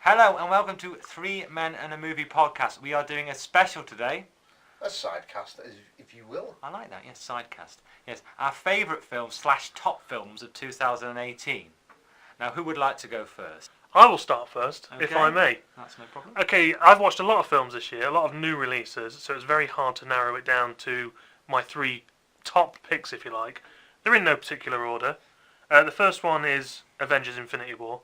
Hello and welcome to Three Men and a Movie podcast. We are doing a special today. A sidecast, if you will. I like that, yes, Sidecast. Yes, our favourite films / top films of 2018. Now, who would like to go first? I will start first, Okay. if I may. That's no problem. Okay, I've watched a lot of films this year, a lot of new releases, so it's very hard to narrow it down to my three top picks, if you like. They're in no particular order. The first one is Avengers Infinity War,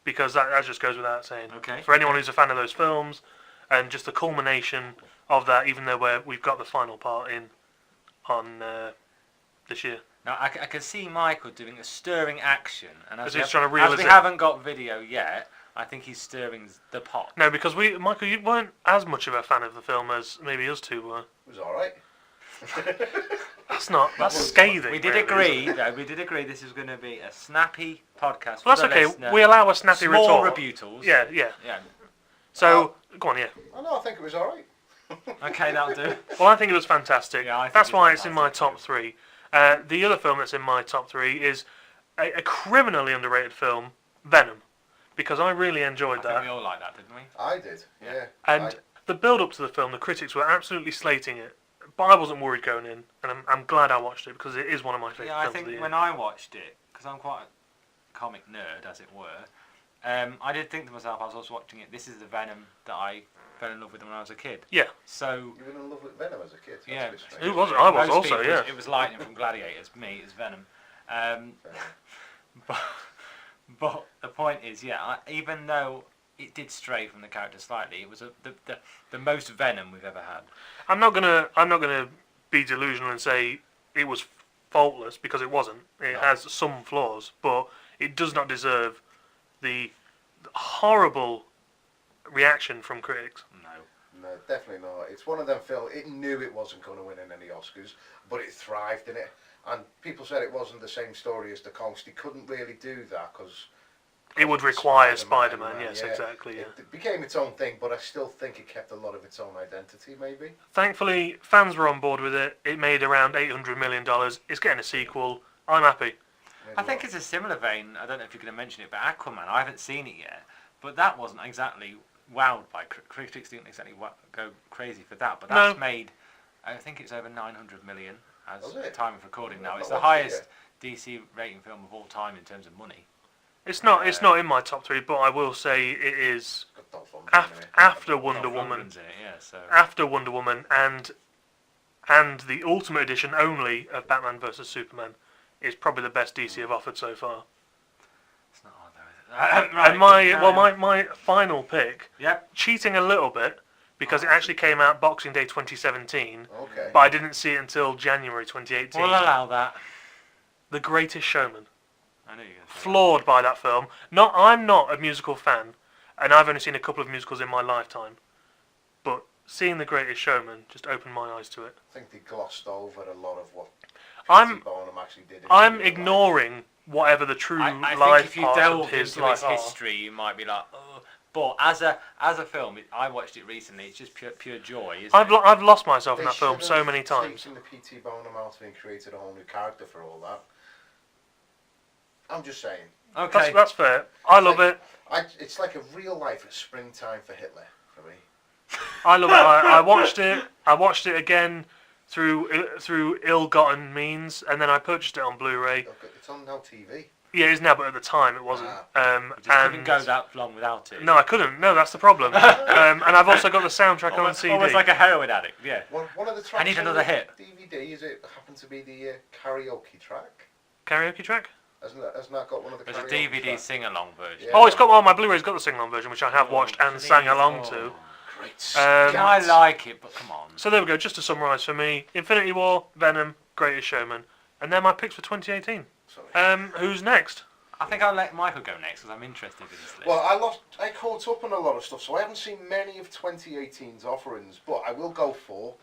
because that just goes without saying. Okay. For anyone who's a fan of those films, and just the culmination of that, even though we've got the final part in on this year. Now, I can see Michael doing a stirring action, and as we haven't got video yet, I think he's stirring the pot. No, because Michael, you weren't as much of a fan of the film as maybe us two were. It was alright. That's scathing. We did agree this is going to be a snappy podcast. Well, that's okay. Listener. We allow a snappy Small retort. rebuttals. Yeah. So, go on, yeah. I think it was alright. Okay, that'll do. Well, I think it was fantastic. Yeah, I think that's it why was it's in my top three. The other film that's in my top three is a criminally underrated film, Venom, because I really enjoyed that. I think we all liked that, didn't we? I did, yeah. And the build-up to the film, the critics were absolutely slating it, but I wasn't worried going in, and I'm glad I watched it, because it is one of my favourite films of the year. Yeah, I think when I watched it, because I'm quite a comic nerd, as it were, I did think to myself, as I was watching it, this is the Venom that I fell in love with when I was a kid. Yeah. So You were in love with Venom as a kid? Yeah. Who wasn't? I was most also, people, yeah. It was Lightning from Gladiators. Me, it's Venom. But the point is, even though it did stray from the character slightly, it was the most Venom we've ever had. I'm not gonna be delusional and say it was faultless, because it wasn't. It has some flaws, but it does not deserve the horrible reaction from critics. No, definitely not. It's one of them films, it knew it wasn't going to win in any Oscars, but it thrived in it. And people said it wasn't the same story as the Conks. They couldn't really do that because it would require Spider-Man, yes, yeah. exactly. Yeah. It became its own thing, but I still think it kept a lot of its own identity, maybe. Thankfully, fans were on board with it. It made around $800 million. It's getting a sequel. I'm happy. I think it's a similar vein. I don't know if you're going to mention it, but Aquaman. I haven't seen it yet, but that wasn't exactly wowed by critics. Didn't exactly go crazy for that, but that's made. I think it's over 900 million as the time of recording now. It's the highest DC rating film of all time in terms of money. It's not in my top three, but I will say it is after Wonder Woman. After Wonder Woman and the Ultimate Edition only of Batman vs Superman is probably the best DC have offered so far. It's not hard though, is it? And my final pick, cheating a little bit, because it actually came out Boxing Day 2017, but I didn't see it until January 2018. We'll allow that. The Greatest Showman. I know you're going to say Floored by that film. I'm not a musical fan, and I've only seen a couple of musicals in my lifetime, but seeing The Greatest Showman just opened my eyes to it. I think they glossed over a lot of what I'm actually did. ignoring whatever the true I life think if you parts delve of his into life his are. history, you might be like, oh. But as a film, I watched it recently. It's just pure joy, isn't it? I've lost myself in that film so many times. Taken the P.T. Barnum out and created a whole new character for all that. I'm just saying. Okay. That's fair. I love it. It's like a real life springtime for Hitler for me. I love it. I watched it. I watched it again through ill-gotten means, and then I purchased it on Blu-ray. It's on now TV. Yeah, it is now, but at the time it wasn't. You just couldn't go that long without it. No, I couldn't. No, that's the problem. And I've also got the soundtrack on CD. Almost like a heroin addict. Yeah. One of the tracks I need another hit. DVD happen to be the karaoke track? Karaoke track? Hasn't that got one of the? There's a DVD sing-along version. Yeah. Oh, it's got my Blu-ray's got the sing-along version, which I have watched and sang along to. Great. I like it, but come on. So there we go. Just to summarise for me: Infinity War, Venom, Greatest Showman, and they're my picks for 2018. Who's next? I think I'll let Michael go next because I'm interested in this list. Well, I caught up on a lot of stuff, so I haven't seen many of 2018's offerings, but I will go for.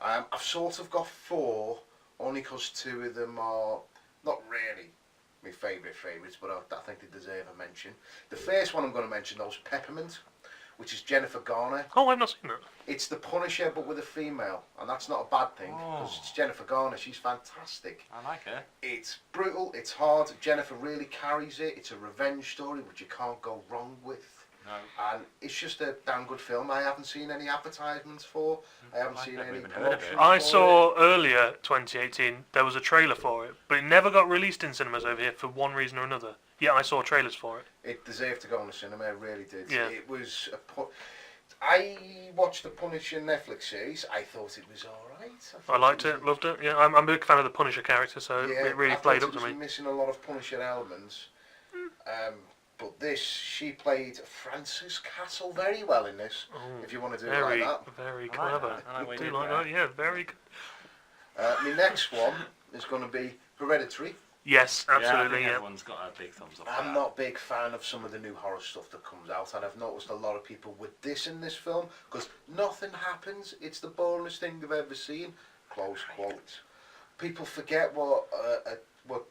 I've sort of got four, only because two of them are not really my favourites, but I think they deserve a mention. The first one I'm going to mention, though, is Peppermint, which is Jennifer Garner. Oh, I've not seen that. It's the Punisher, but with a female, and that's not a bad thing, because it's Jennifer Garner. She's fantastic. I like her. It's brutal, it's hard. Jennifer really carries it. It's a revenge story, which you can't go wrong with. No. And it's just a damn good film. I haven't seen any advertisements for. I haven't seen any promotion. I saw earlier 2018 there was a trailer for it, but it never got released in cinemas over here for one reason or another. Yeah, I saw trailers for it. It deserved to go in the cinema. It really did. Yeah. It was I watched the Punisher Netflix series. I thought it was all right. I liked it, loved it. Yeah, I'm a big fan of the Punisher character, so it really played up to me. It was missing a lot of Punisher elements. But she played Frances Castle very well in this. Oh, if you want to do it like that. Very clever. I do like that. Yeah, very good. My next one is going to be Hereditary. Yes, absolutely. Yeah, everyone's got a big thumbs up. I'm not a big fan of some of the new horror stuff that comes out, and I've noticed a lot of people with this in this film because nothing happens. It's the boringest thing they've ever seen. Close quote. People forget what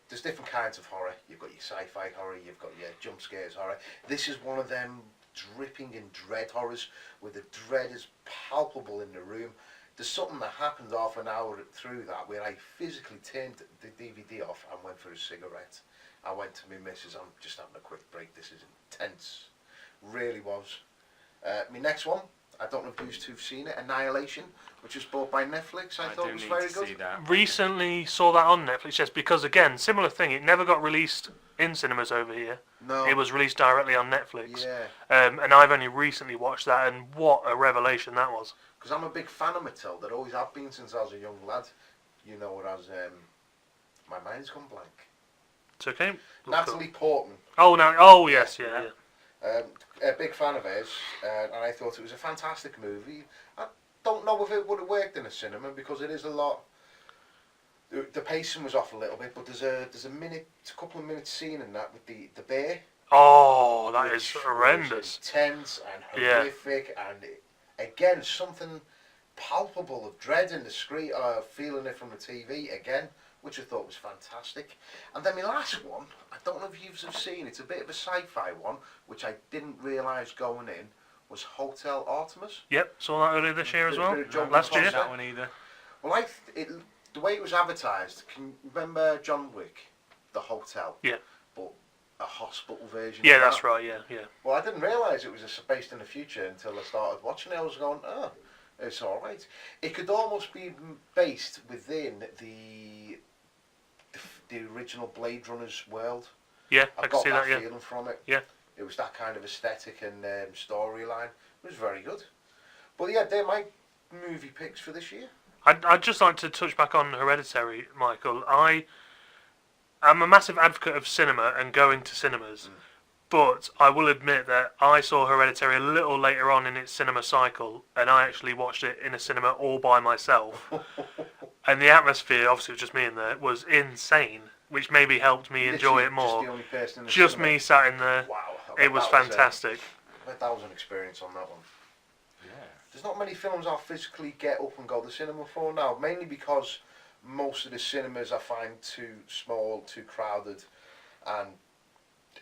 there's different kinds of horror. You've got your sci-fi horror, you've got your jump scares horror. This is one of them dripping in dread horrors where the dread is palpable in the room. There's something that happened half an hour through that where I physically turned the DVD off and went for a cigarette. I went to my missus, I'm just having a quick break, this is intense. Really was. My next one, I don't know if you two have seen it, Annihilation, which was bought by Netflix. I thought it was very good. Recently saw that on Netflix, yes, because again, similar thing, it never got released in cinemas over here. No. It was released directly on Netflix. Yeah. And I've only recently watched that, and what a revelation that was. Because I'm a big fan of Matilda, always have been since I was a young lad. You know what, my mind's gone blank. It's okay. Natalie Portman. Oh yes, yeah. A big fan of hers, and I thought it was a fantastic movie. I don't know if it would have worked in a cinema because it is a lot. The pacing was off a little bit, but there's a couple of minutes scene in that with the bear. Oh, that is horrendous. Intense and horrific, and again something palpable of dread in the screen. Feeling it from the TV again, which I thought was fantastic. And then my last one, I don't know if you've seen, it's a bit of a sci-fi one, which I didn't realise going in, was Hotel Artemis. Yep, saw that earlier this year as well. Last year. That one either. Well, the way it was advertised, can you remember John Wick, the hotel? Yeah. But a hospital version. Yeah, of that's that. right. Yeah. Well, I didn't realise it was based in the future until I started watching it. I was going, it's all right. It could almost be based within the original Blade Runner's world. Yeah, I can got see that. Yeah. feeling from it. Yeah. It was that kind of aesthetic and storyline. It was very good. But yeah, they're my movie picks for this year. I'd just like to touch back on Hereditary, Michael. I'm a massive advocate of cinema and going to cinemas, but I will admit that I saw Hereditary a little later on in its cinema cycle, and I actually watched it in a cinema all by myself. And the atmosphere, obviously it was just me in there, was insane, which maybe helped me enjoy it more. Just the only person in the Just cinema. me sat in there. Wow. It was fantastic. I bet that was an experience on that one. Yeah. There's not many films I physically get up and go to the cinema for now, mainly because most of the cinemas I find too small, too crowded, and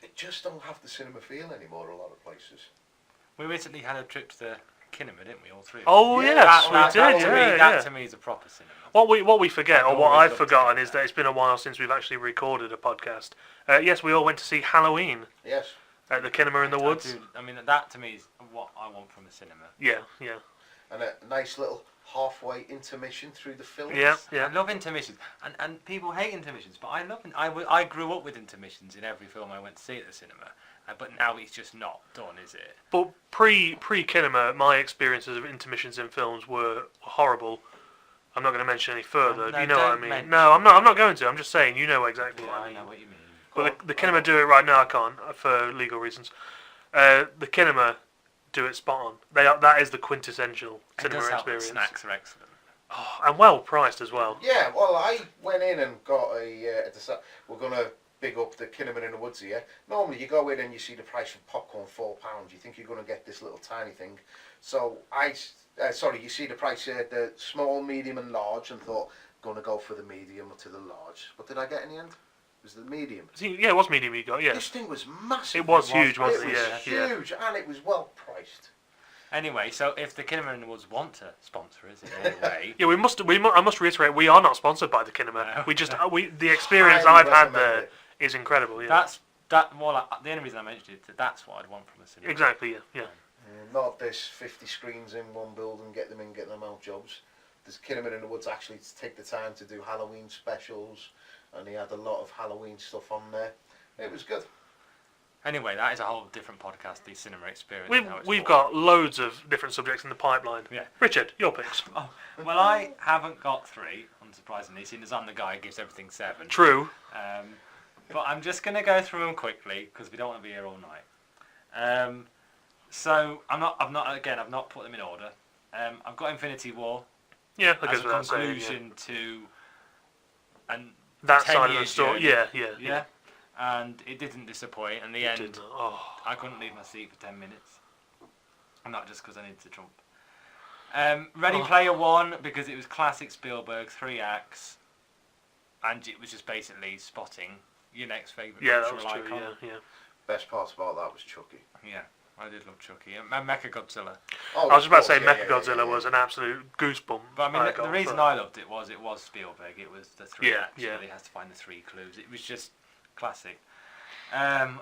it just don't have the cinema feel anymore a lot of places. We recently had a trip to the cinema, didn't we, all three? Oh yes, we did. That to me is a proper cinema. What we forget, or what I've forgotten, is that it's been a while since we've actually recorded a podcast. Yes, we all went to see Halloween. Yes. At the Cinema in the Woods. I mean, that to me is what I want from a cinema. Yeah. And a nice little halfway intermission through the film. Yeah. I love intermissions, and people hate intermissions, but I love. I grew up with intermissions in every film I went to see at the cinema, but now it's just not done, is it? But pre-cinema, my experiences of intermissions in films were horrible. I'm not going to mention any further. No, you know what I mean? No, I'm not going to. I'm just saying. You know exactly what I mean. I know what you mean. Well, the cinema do it right now. I can't for legal reasons. The cinema do it spot on. That is the quintessential cinema experience. The snacks are excellent. Oh, and well priced as well. Yeah, well, I went in and got we're going to big up the Cinema in the Woods here. Normally you go in and you see the price of popcorn, £4. You think you're going to get this little tiny thing. So you see the price the small, medium and large, and thought, going to go for the medium to the large. What did I get in the end? It was the medium. Yeah, it was medium you got, yeah. This thing was massive. It was huge, wasn't it? It was huge, and it was well priced. Anyway, so if the Cinema in the Woods want to sponsor us in any way... Yeah, I must reiterate, we are not sponsored by the cinema. No. The experience I've had there is incredible, yeah. the only reason I mentioned it, that's what I'd want from a cinema. Exactly, yeah. Not this 50 screens in one building, get them in, get them out jobs. There's Kinnaman in the Woods actually to take the time to do Halloween specials, and he had a lot of Halloween stuff on there. It was good. Anyway, that is a whole different podcast, the cinema experience. We've got loads of different subjects in the pipeline. Yeah. Richard, your picks. Oh, well, I haven't got 3, unsurprisingly, seeing as I'm the guy who gives everything 7. True. But I'm just going to go through them quickly because we don't want to be here all night. So I've not put them in order. I've got Infinity War. Yeah, as a conclusion to that side of the story. Yeah. And it didn't disappoint. In the end, I couldn't leave my seat for 10 minutes. And not just because I needed to jump. Ready Player One, because it was classic Spielberg, 3 acts, and it was just basically spotting your next favourite cultural icon. Yeah. Best part about that was Chucky. Yeah, I did love Chucky. And Mechagodzilla. I was about to say Mechagodzilla was an absolute goosebump. But I mean, the reason I loved it was Spielberg. It was the 3 acts. Yeah. He has to find the 3 clues. It was just classic. Now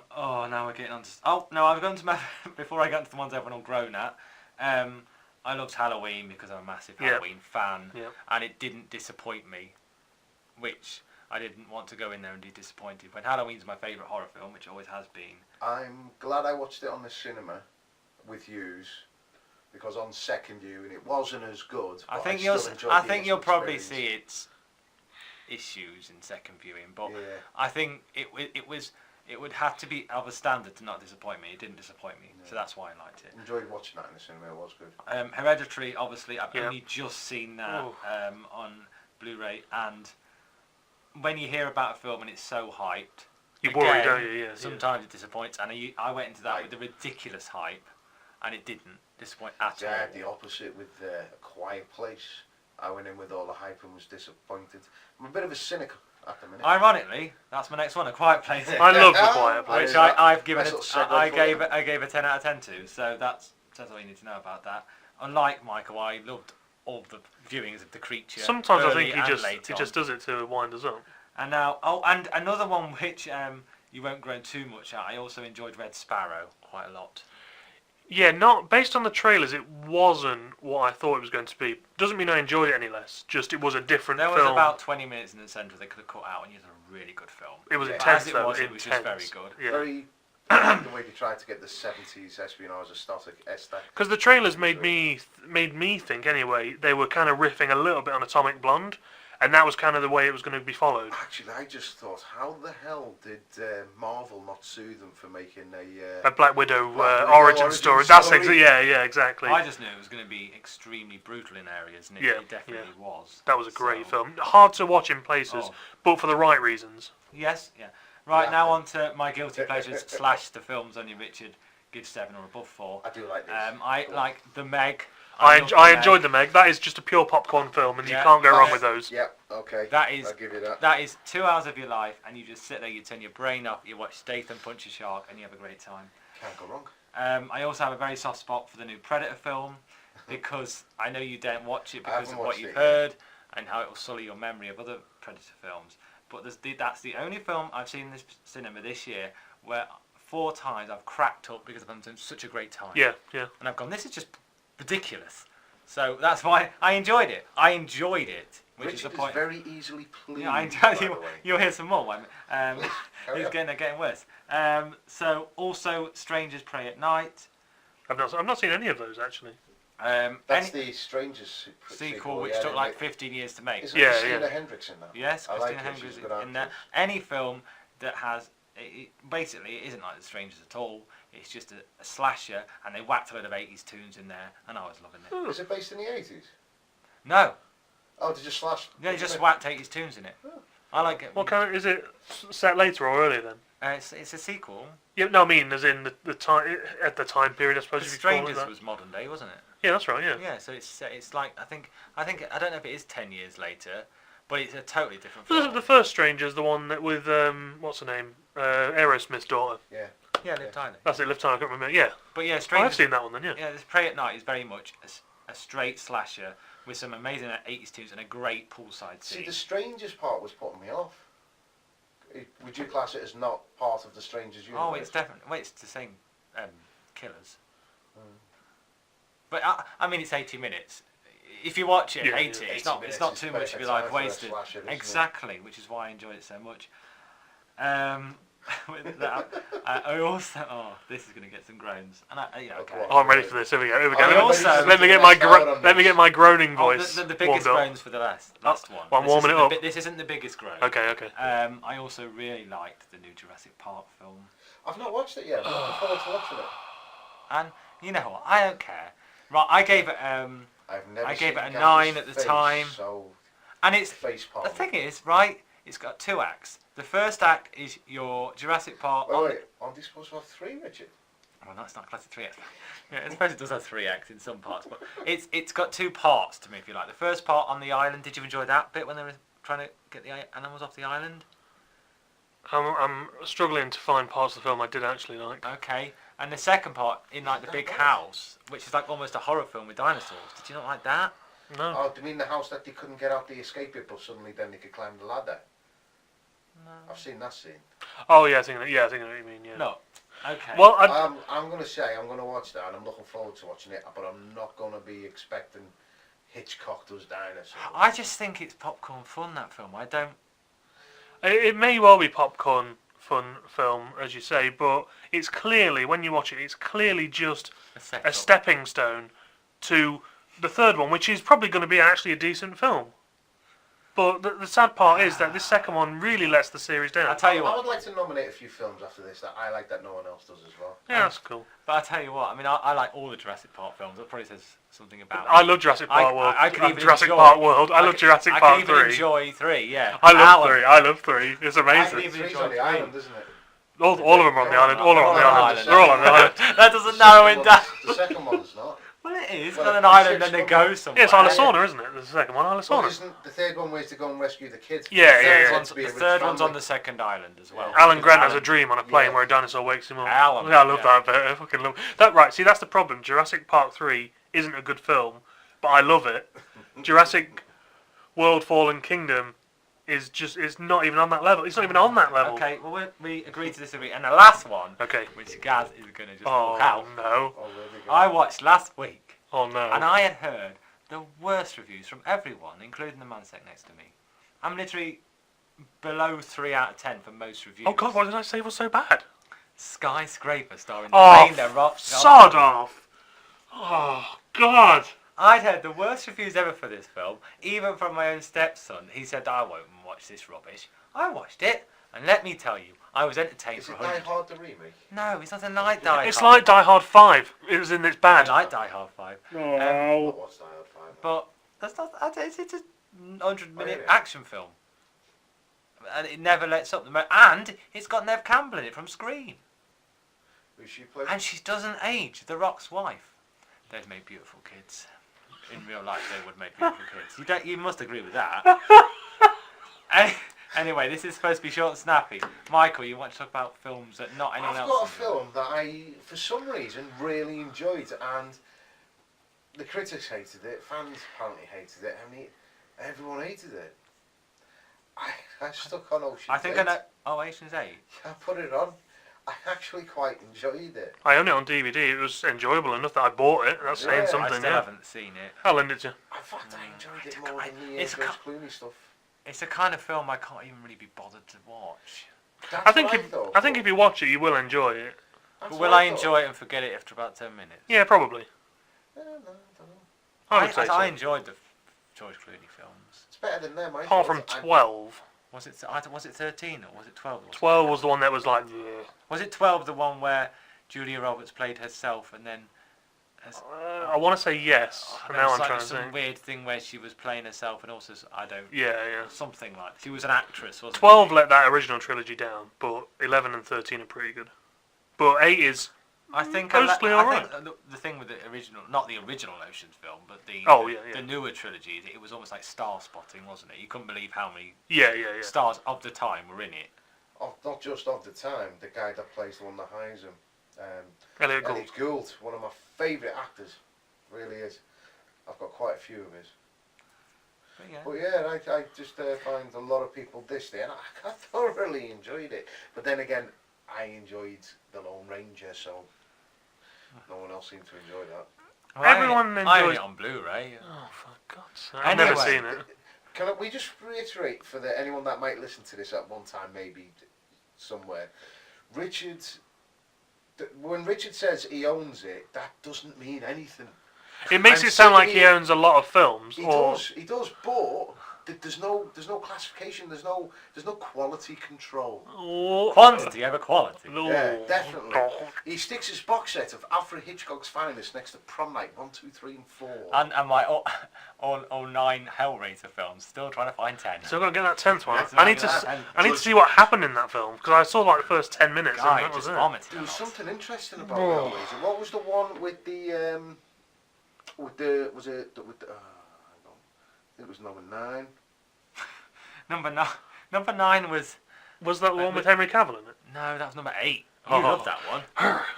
we're getting on to... Oh, no, I've gone to before I got to the ones everyone will groan at. I loved Halloween because I'm a massive Halloween fan. Yep. And it didn't disappoint me, which I didn't want to go in there and be disappointed. When Halloween's my favourite horror film, which it always has been. I'm glad I watched it on the cinema with yous, because on second viewing it wasn't as good. I think you'll probably see its issues in second viewing, but I think it would have to be of a standard to not disappoint me. It didn't disappoint me, so that's why I liked it. Enjoyed watching that in the cinema. It was good. Hereditary, obviously, I've only just seen that on Blu-ray, and when you hear about a film and it's so hyped, you worry, don't you? Yeah. Sometimes it disappoints, and I went into that with the ridiculous hype, and it didn't disappoint at all. Yeah, the opposite with A Quiet Place. I went in with all the hype and was disappointed. I'm a bit of a cynic at the minute. Ironically, that's my next one, A Quiet Place. I love The Quiet Place. Which I gave a 10 out of 10 to, so that's all you need to know about that. Unlike Michael, I loved all the viewings of The Creature. Sometimes I think he just does it to wind us up. And now, and another one which you won't groan too much at, I also enjoyed Red Sparrow quite a lot. Yeah, not based on the trailers, it wasn't what I thought it was going to be. Doesn't mean I enjoyed it any less, just it was a different film. There was about 20 minutes in the centre they could have cut out, and it was a really good film. It was intense, though. It was just very good. Yeah. Very the way they tried to get the 70s espionage aesthetic. Because the trailers made me think, anyway, they were kind of riffing a little bit on Atomic Blonde, and that was kind of the way it was going to be followed. Actually, I just thought, how the hell did Marvel not sue them for making a Black Widow origin story? That's exactly. I just knew it was going to be extremely brutal in areas, and it definitely was. That was a great film. Hard to watch in places, but for the right reasons. Yes, yeah. Right, now on to my guilty pleasures / the films only Richard gives 7 or above for. I do like this. I like The Meg. I enjoyed The Meg. That is just a pure popcorn film, and you can't go wrong with those. Yep, okay. That is, I'll give you that. That is 2 hours of your life, and you just sit there, you turn your brain off, you watch Statham punch a shark, and you have a great time. Can't go wrong. I also have a very soft spot for the new Predator film, because I know you don't watch it because of what you've heard, and how it will sully your memory of other Predator films. But that's the only film I've seen in this cinema this year where 4 times I've cracked up because I've had such a great time. Yeah. And I've gone, this is just ridiculous. So that's why I enjoyed it. Which is the point. Very easily pleased. Yeah, you'll hear some more. It's getting worse. So also, Strangers Prey at Night. I've not seen any of those actually. That's the Strangers sequel, which took like 15 years to make. Is Christina Hendricks in that? Yes, Christina Hendricks in there. Any film that has basically it isn't like The Strangers at all. It's just a slasher, and they whacked a load of 80s tunes in there, and I was loving it. Is it based in the 80s? No. Oh, they just slash? Yeah, they just whacked 80s tunes in it. Oh. I like it. What kind of, is it set later or earlier then? It's a sequel. Yeah, no, I mean as in the time at the time period. I suppose. The Strangers was modern day, wasn't it? Yeah, that's right. Yeah. Yeah, so it's like I think I don't know if it is 10 years later, but it's a totally different film. The first Strangers, the one that with what's her name, Aerosmith's daughter. Yeah. Yeah, Liv Tyler. That's it, Liv Tyler. I can't remember. Yeah. But yeah, Strangers. I've seen that one then. Yeah. Yeah, this Prey at Night is very much a straight slasher with some amazing 80s tunes and a great poolside scene. See, the Strangers part was putting me off. Would you class it as not part of the Strangers universe? Oh, it's definitely. Well, it's the same killers. But I mean, it's 80 minutes. If you watch it, 80. It's not too much of your life wasted. Slasher, exactly, which is why I enjoy it so much. With that, I also. Oh, this is going to get some groans. And okay. Oh, I'm ready for this. Here we go. Let me get my groaning voice. The biggest groans for the last one. Well, I'm warming it up. This isn't the biggest groan. Okay. I also really liked the new Jurassic Park film. I've not watched it yet. I'm looking forward to watching it. And you know what? I don't care. Right, I gave it. I gave it a 9 at the time. And it's the thing is, right? It's got 2 acts. The first act is your Jurassic Park. Wait, aren't they supposed to have 3, Richard? Well, no, it's not classic 3 acts. Yeah, I suppose it does have 3 acts in some parts, but it's got 2 parts to me, if you like. The first part on the island. Did you enjoy that bit when they were trying to get the animals off the island? I'm struggling to find parts of the film I did actually like. Okay, and the second part in like the big house, which is like almost a horror film with dinosaurs. Did you not like that? No. Oh, do you mean the house that they couldn't get out the escape it, but suddenly then they could climb the ladder? No. I've seen that scene. Oh yeah, I think I know what you mean. Yeah. No. Okay. Well, I'm going to say I'm going to watch that, and I'm looking forward to watching it, but I'm not going to be expecting Hitchcock does dinosaurs. I just think it's popcorn fun, that film. I don't. It may well be popcorn fun film, as you say, but it's clearly, when you watch it, it's clearly just a stepping stone to the third one, which is probably going to be actually a decent film. But the sad part is that this second one really lets the series down. I'll tell you what. I would like to nominate a few films after this that I like that no one else does as well. Yeah, that's cool. But I'll tell you what, I mean, I like all the Jurassic Park films. That probably says something about I love Jurassic Park World. I could even Jurassic enjoy, Park World. I love Jurassic Park 3. I can even enjoy 3, yeah. I love 3. It's amazing. I can even enjoy the island, isn't it? All of them are on the island. All are on the island. They're all on the island. That doesn't narrow it down. The second one's not. Well, it is. Well, on an island and they go somewhere. Yeah, it's Isla Sorna, isn't it? The second one, Isla Sorna. Well, isn't the third one where to go and rescue the kids? Yeah. The third one's on the second island as well. Alan Grant has a dream on a plane where a dinosaur wakes him up. I love that bit. I fucking love that. Right, see, that's the problem. Jurassic Park 3 isn't a good film, but I love it. Jurassic World Fallen Kingdom is not even on that level. It's not even on that level. Okay, well, we agree to disagree. And the last one, which Gaz is going to just walk out. No. I watched last week. Oh no. And I had heard the worst reviews from everyone, including the man sitting next to me. I'm literally below 3 out of 10 for most reviews. Oh God, what did I say was so bad? Skyscraper starring Dwayne The Rock. Sod off. Oh God. I'd heard the worst reviews ever for this film, even from my own stepson. He said, I won't watch this rubbish. I watched it, and let me tell you, I was entertained for 100. Is it Die Hard the remake? No, it's nothing like Die Hard. It's like Die Hard 5. It was in its bad. I like Die Hard 5. Oh. What's Die Hard 5? But that's not. It's a 100-minute action film, and it never lets up. And it's got Nev Campbell in it from Scream. Who she played? And she doesn't age. The Rock's wife. They've made beautiful kids. In real life, they would make beautiful kids. You must agree with that. Anyway, this is supposed to be short and snappy. Michael, you want to talk about films that not anyone else? I've got a film that I, for some reason, really enjoyed, and the critics hated it, fans apparently hated it, everyone hated it. I stuck on Ocean's 8. I think I know. Oh, Ocean's 8. I put it on. I actually quite enjoyed it. I own it on DVD. It was enjoyable enough that I bought it. That's saying something. I still haven't seen it. I'll lend it to you. In fact, I enjoyed it more than the George Clooney stuff. It's the kind of film I can't even really be bothered to watch. I think if you watch it, you will enjoy it. But will I enjoy it and forget it after about 10 minutes? Yeah, probably. I don't know. I enjoyed the George Clooney films. It's better than them. Apart from 12. Was it 13 or was it 12? 12 was the one that was like... Was it 12 the one where Julia Roberts played herself and then... I want to say yes. And now I'm trying to some weird thing where she was playing herself and also... Yeah. Something like... She was an actress, wasn't 12 let that original trilogy down, but 11 and 13 are pretty good. But 8 is... I think mostly alright. The thing with the original, not the original Ocean's film, but the newer trilogy, it was almost like star spotting, wasn't it? You couldn't believe how many stars of the time were in it. Not just of the time, the guy that plays the one that hires him. Elliot Gould, one of my favourite actors, really is. I've got quite a few of his. But yeah, I just find a lot of people dissed it, and I thoroughly enjoyed it. But then again, I enjoyed The Lone Ranger, so no one else seemed to enjoy that. Well, everyone enjoys... I own it on Blu-ray. Oh, for God's sake. I've never seen it. Can we just reiterate for anyone that might listen to this at one time, maybe somewhere, when Richard says he owns it, that doesn't mean anything. It makes it sound like he owns a lot of films. He does, but there's no classification. There's no quality control. Quantity over quality. Yeah, definitely. He sticks his box set of Alfred Hitchcock's finest next to Prom Night 1, 2, 3, and 4. And my all 9 Hellraiser films. Still trying to find 10. Still got to get that 10th one. I need to see what happened in that film because I saw like the first 10 minutes. Guy, and that was it. There was something interesting about Hellraiser. What was the one with the it was number 9. Number 9 was... Was that the one with Henry Cavill in it? No, that was number 8. You love that one.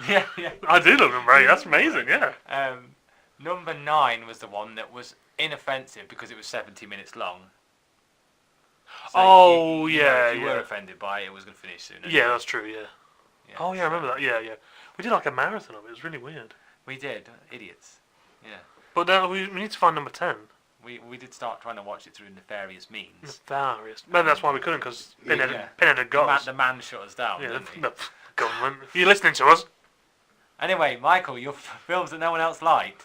yeah. I do love number 8. That's amazing, yeah. Number 9 was the one that was inoffensive because it was 70 minutes long. So you were offended by it. It was going to finish soon. Yeah, that's true, yeah. Oh, yeah, I remember that. Yeah. We did like a marathon of it. It was really weird. We did. Idiots. Yeah. But we need to find number 10. We did start trying to watch it through nefarious means. Nefarious. Maybe that's why we couldn't, because Pinhead had got us. The man shut us down, didn't he? The government. Are you listening to us? Anyway, Michael, your films that no one else liked.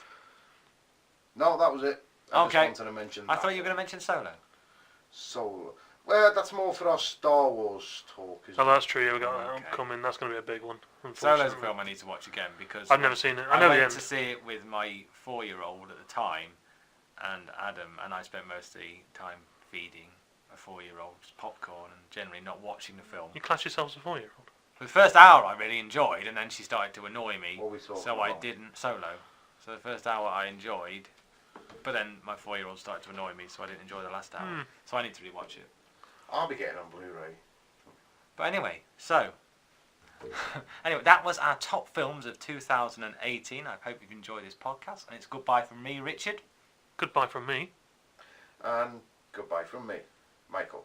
No, that was it. I just wanted to mention that. I thought you were going to mention Solo. Solo. Well, that's more for our Star Wars talk, isn't it? Oh, that's true. Yeah, we got that upcoming. That's going to be a big one. Solo's a film I need to watch again because I've never seen it. I went to see it with my 4-year-old at the time, and Adam, and I spent most of the time feeding a 4-year-old popcorn and generally not watching the film. You class yourself as a 4-year-old? For the first hour I really enjoyed, and then she started to annoy me, so I didn't Solo. So the first hour I enjoyed, but then my 4-year-old started to annoy me, so I didn't enjoy the last hour. So I need to rewatch it. I'll be getting on Blu-ray. But anyway, that was our top films of 2018. I hope you've enjoyed this podcast, and it's goodbye from me, Richard. Goodbye from me. And goodbye from me, Michael.